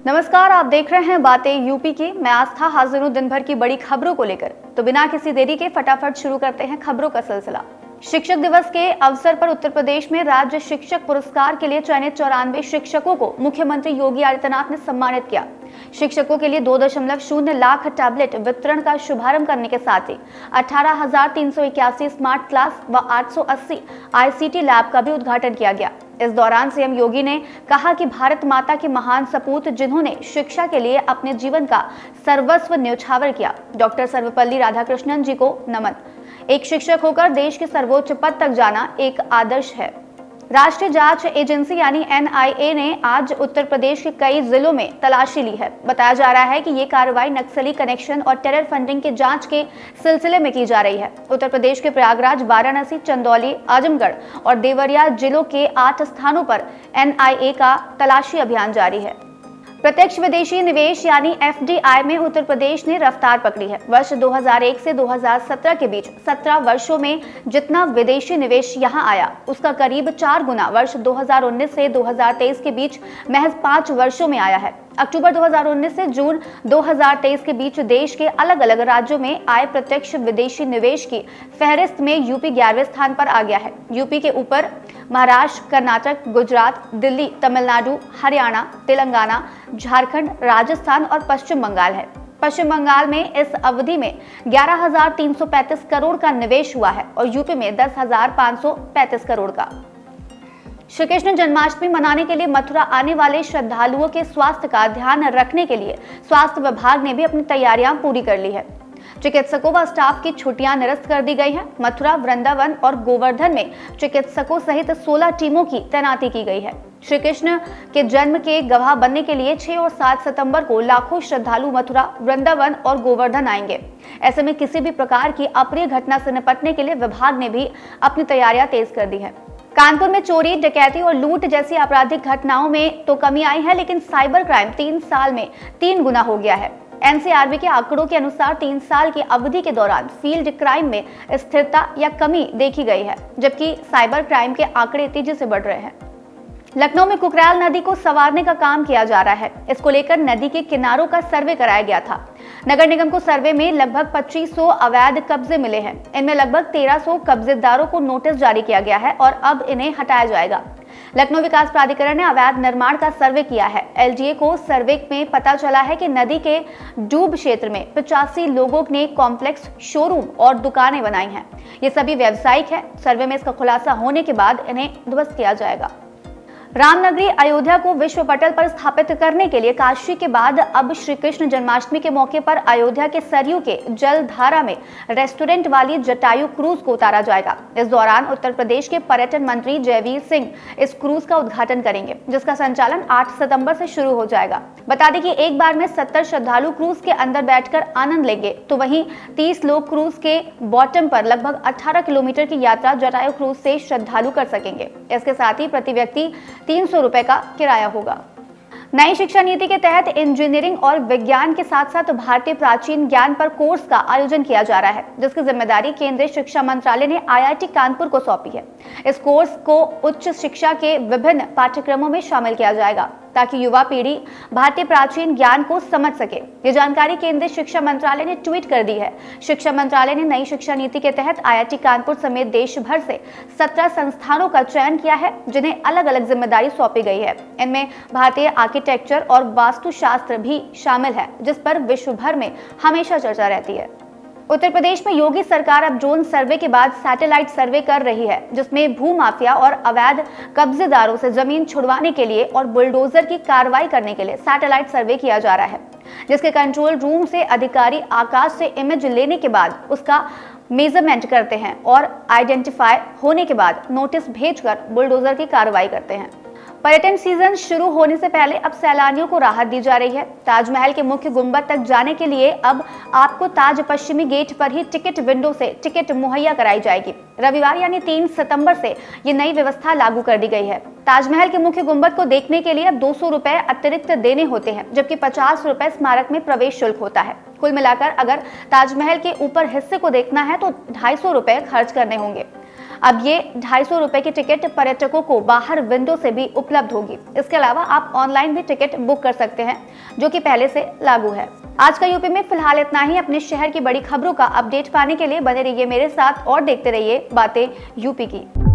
नमस्कार, आप देख रहे हैं बातें यूपी की। मैं आस्था हाजिर हूं दिन भर की बड़ी खबरों को लेकर। तो बिना किसी देरी के फटाफट शुरू करते हैं खबरों का सिलसिला। शिक्षक दिवस के अवसर पर उत्तर प्रदेश में राज्य शिक्षक पुरस्कार के लिए चयनित 94 शिक्षकों को मुख्यमंत्री योगी आदित्यनाथ ने सम्मानित किया। शिक्षकों के लिए 2.0 लाख टैबलेट वितरण का शुभारंभ करने के साथ ही 18,381 स्मार्ट क्लास व 880 आईसीटी लैब का भी उद्घाटन किया गया। इस दौरान सीएम योगी ने कहा कि भारत माता के महान सपूत जिन्होंने शिक्षा के लिए अपने जीवन का सर्वस्व न्यौछावर किया, डॉक्टर सर्वपल्ली राधाकृष्णन जी को नमन। एक शिक्षक होकर देश के सर्वोच्च पद तक जाना एक आदर्श है। राष्ट्रीय जांच एजेंसी यानी एनआईए ने आज उत्तर प्रदेश के कई जिलों में तलाशी ली है। बताया जा रहा है कि ये कार्रवाई नक्सली कनेक्शन और टेरर फंडिंग के जांच के सिलसिले में की जा रही है। उत्तर प्रदेश के प्रयागराज, वाराणसी, चंदौली, आजमगढ़ और देवरिया जिलों के 8 स्थानों पर एनआईए का तलाशी अभियान जारी है। प्रत्यक्ष विदेशी निवेश यानी एफडीआई में उत्तर प्रदेश ने रफ्तार पकड़ी है। वर्ष 2001 से 2017 के बीच 17 वर्षों में जितना विदेशी निवेश यहां आया, उसका करीब 4 गुना वर्ष 2019 से 2023 के बीच महज 5 वर्षों में आया है। अक्टूबर 2019 से जून 2023 के बीच देश के अलग अलग राज्यों में आए प्रत्यक्ष विदेशी निवेश की फहरिस्त में यूपी 11वें स्थान पर आ गया है। यूपी के ऊपर महाराष्ट्र, कर्नाटक, गुजरात, दिल्ली, तमिलनाडु, हरियाणा, तेलंगाना, झारखंड, राजस्थान और पश्चिम बंगाल है। पश्चिम बंगाल में इस अवधि में 11,335 करोड़ का निवेश हुआ है और यूपी में 10,535 करोड़ का। श्री कृष्ण जन्माष्टमी मनाने के लिए मथुरा आने वाले श्रद्धालुओं के स्वास्थ्य का ध्यान रखने के लिए स्वास्थ्य विभाग ने भी अपनी तैयारियां पूरी कर ली है। चिकित्सकों व स्टाफ की छुट्टियां निरस्त कर दी गई हैं। मथुरा, वृंदावन और गोवर्धन में चिकित्सकों सहित 16 टीमों की तैनाती की गई है। श्री कृष्ण के जन्म के गवाह बनने के लिए 6 और 7 सितंबर को लाखों श्रद्धालु मथुरा, वृंदावन और गोवर्धन आएंगे। ऐसे में किसी भी प्रकार की अप्रिय घटना से निपटने के लिए विभाग ने भी अपनी तैयारियां तेज कर दी है। कानपुर में चोरी, डकैती और लूट जैसी आपराधिक घटनाओं में तो कमी आई है, लेकिन साइबर क्राइम 3 साल में 3 गुना हो गया है। एनसीआरबी के आंकड़ों के अनुसार 3 साल की अवधि के दौरान फील्ड क्राइम में स्थिरता या कमी देखी गई है, जबकि साइबर क्राइम के आंकड़े तेजी से बढ़ रहे हैं। लखनऊ में कुकराल नदी को संवारने का काम किया जा रहा है। इसको लेकर नदी के किनारों का सर्वे कराया गया था। नगर निगम को सर्वे में लगभग 2500 अवैध कब्जे मिले हैं। इनमें लगभग 1300 कब्जेदारों को नोटिस जारी किया गया है और अब इन्हें हटाया जाएगा। लखनऊ विकास प्राधिकरण ने अवैध निर्माण का सर्वे किया है। एलडीए को सर्वे में पता चला है कि नदी के डूब क्षेत्र में 85 लोगों ने कॉम्प्लेक्स, शोरूम और दुकानें बनाई हैं। ये सभी व्यावसायिक है। सर्वे में इसका खुलासा होने के बाद इन्हें ध्वस्त किया जाएगा। रामनगरी अयोध्या को विश्व पटल पर स्थापित करने के लिए काशी के बाद अब श्री कृष्ण जन्माष्टमी के मौके पर अयोध्या के सरयू के जलधारा में रेस्टोरेंट वाली जटायु क्रूज को उतारा जाएगा। इस दौरान उत्तर प्रदेश के पर्यटन मंत्री जयवीर सिंह इस क्रूज का उद्घाटन करेंगे, जिसका संचालन 8 सितंबर से शुरू हो जाएगा। बता दें कि एक बार में 70 श्रद्धालु क्रूज के अंदर बैठकर आनंद लेंगे, तो वहीं 30 लोग क्रूज के बॉटम पर लगभग 18 किलोमीटर की यात्रा जटायु क्रूज से श्रद्धालु कर सकेंगे। इसके साथ ही प्रति व्यक्ति 300 रुपए का किराया होगा। नई शिक्षा नीति के तहत इंजीनियरिंग और विज्ञान के साथ साथ भारतीय प्राचीन ज्ञान पर कोर्स का आयोजन किया जा रहा है, जिसकी जिम्मेदारी केंद्रीय शिक्षा मंत्रालय ने आईआईटी कानपुर को सौंपी है। इस कोर्स को उच्च शिक्षा के विभिन्न पाठ्यक्रमों में शामिल किया जाएगा, ताकि युवा पीढ़ी भारतीय प्राचीन ज्ञान को समझ सके। ये जानकारी केंद्रीय शिक्षा मंत्रालय ने ट्वीट कर दी है। शिक्षा मंत्रालय ने नई शिक्षा नीति के तहत आईआईटी कानपुर समेत देश भर से 17 संस्थानों का चयन किया है, जिन्हें अलग अलग जिम्मेदारी सौंपी गई है। इनमें भारतीय आर्किटेक्चर और वास्तुशास्त्र भी शामिल है, जिस पर विश्व भर में हमेशा चर्चा रहती है। उत्तर प्रदेश में योगी सरकार अब ड्रोन सर्वे के बाद सैटेलाइट सर्वे कर रही है, जिसमें भूमाफिया और अवैध कब्जेदारों से जमीन छुड़वाने के लिए और बुलडोजर की कार्रवाई करने के लिए सैटेलाइट सर्वे किया जा रहा है, जिसके कंट्रोल रूम से अधिकारी आकाश से इमेज लेने के बाद उसका मेजरमेंट करते हैं और आइडेंटिफाई होने के बाद नोटिस भेजकर बुलडोजर की कार्रवाई करते हैं। पर्यटन सीजन शुरू होने से पहले अब सैलानियों को राहत दी जा रही है। ताजमहल के मुख्य गुंबद तक जाने के लिए अब आपको ताज पश्चिमी गेट पर ही टिकट विंडो से टिकट मुहैया कराई जाएगी। रविवार यानी 3 सितंबर से ये नई व्यवस्था लागू कर दी गई है। ताजमहल के मुख्य गुंबद को देखने के लिए अब 200 रुपए अतिरिक्त देने होते हैं, जबकि 50 रुपए स्मारक में प्रवेश शुल्क होता है। कुल मिलाकर अगर ताजमहल के ऊपर हिस्से को देखना है तो 250 रुपए खर्च करने होंगे। अब ये 250 रुपए की टिकट पर्यटकों को बाहर विंडो से भी उपलब्ध होगी। इसके अलावा आप ऑनलाइन भी टिकट बुक कर सकते हैं, जो कि पहले से लागू है। आज का यूपी में फिलहाल इतना ही। अपने शहर की बड़ी खबरों का अपडेट पाने के लिए बने रहिए मेरे साथ और देखते रहिए बातें यूपी की।